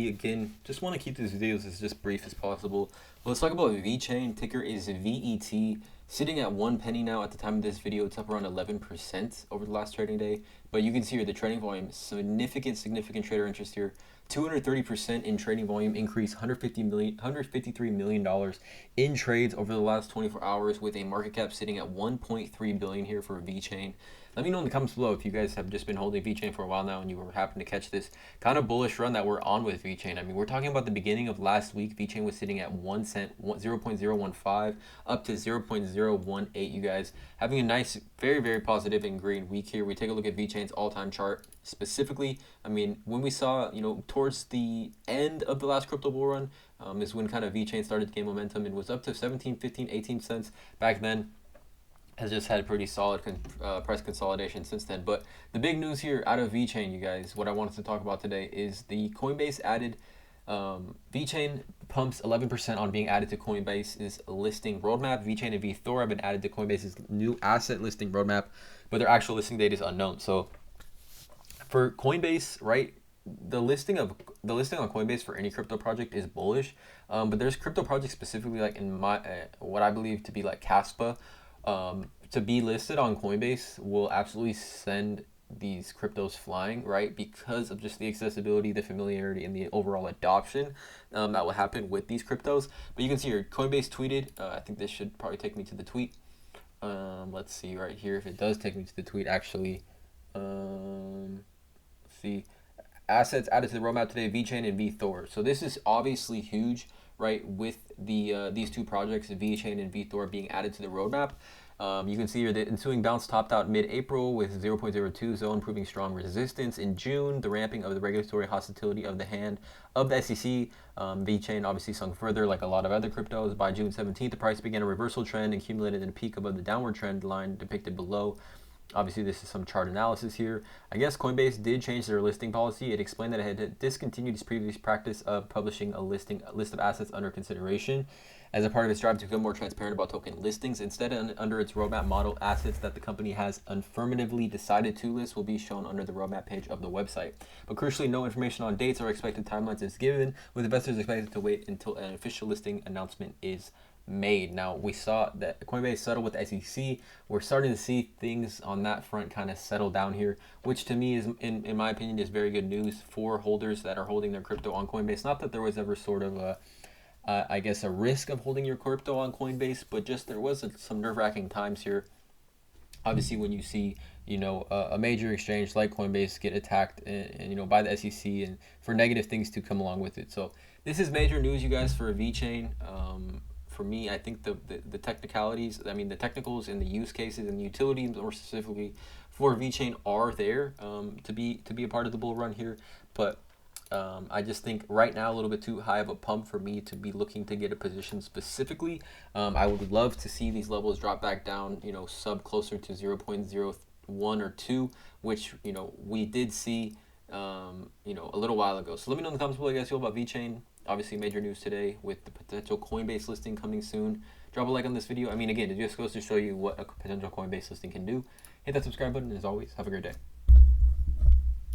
Again, just want to keep these videos as just brief as possible. Let's talk about Vechain. Ticker is VET, sitting at 1 penny now at the time of this video. It's up around 11% over the last trading day. But you can see here the trading volume, significant trader interest here. 230% in trading volume increase, $153 million in trades over the last 24 hours, with a market cap sitting at 1.3 billion here for Vechain. Let me know in the comments below if you guys have just been holding Vechain for a while now and you were happen to catch this kind of bullish run that we're on with Vechain. I mean, we're talking about the beginning of last week. Vechain was sitting at 1 cent, 0.015 up to 0.018. You guys having a nice, very positive and green week here. We take a look at Vechain's all-time chart specifically. I mean, when we saw, towards the end of the last crypto bull run, is when kind of Vechain started to gain momentum and was up to 17, 15, 18 cents back then. Has just had pretty solid price consolidation since then. But the big news here out of Vechain, you guys, what I wanted to talk about today is the Coinbase added, Vechain pumps 11% on being added to Coinbase's listing roadmap. Vechain and VThor have been added to Coinbase's new asset listing roadmap, but their actual listing date is unknown. So for Coinbase, right, the listing on Coinbase for any crypto project is bullish, but there's crypto projects specifically like in my what I believe to be like Caspa. To be listed on Coinbase will absolutely send these cryptos flying, right? Because of just the accessibility, the familiarity, and the overall adoption that will happen with these cryptos. But you can see here, Coinbase tweeted, I think this should probably take me to the tweet. Let's see right here if it does take me to the tweet actually. See, assets added to the roadmap today, Vechain and VThor. So this is obviously huge, right, with the these two projects, Vechain and VThor, being added to the roadmap. You can see here the ensuing bounce topped out mid-April with 0.02 zone proving strong resistance. In June, the ramping of the regulatory hostility of the hand of the SEC, Vechain obviously sunk further like a lot of other cryptos. By June 17th, the price began a reversal trend and accumulated in a peak above the downward trend line depicted below. Obviously, this is some chart analysis here. I guess Coinbase did change their listing policy. It explained that it had discontinued its previous practice of publishing a list of assets under consideration as a part of its drive to become more transparent about token listings. Instead, under its roadmap model, assets that the company has affirmatively decided to list will be shown under the roadmap page of the website. But crucially, no information on dates or expected timelines is given, with investors expected to wait until an official listing announcement is made. Now, we saw that Coinbase settled with the SEC. We're starting to see things on that front kind of settle down here, which to me is, in my opinion, is very good news for holders that are holding their crypto on Coinbase. Not that there was ever sort of a I guess a risk of holding your crypto on Coinbase, but just there was some nerve-wracking times here. Obviously, when you see, a major exchange like Coinbase get attacked and by the SEC and for negative things to come along with it. So this is major news, you guys, for Vechain. For me, I think the technicalities, the technicals and the use cases and the utilities, more specifically for Vechain, are there to be a part of the bull run here. But I just think right now a little bit too high of a pump for me to be looking to get a position specifically. I would love to see these levels drop back down, sub closer to 0.01 or 2, which, we did see, a little while ago. So let me know in the comments below what you guys feel about Vechain. Obviously, major news today with the potential Coinbase listing coming soon. Drop a like on this video. Again, it just goes to show you what a potential Coinbase listing can do. Hit that subscribe button, and as always, have a great day.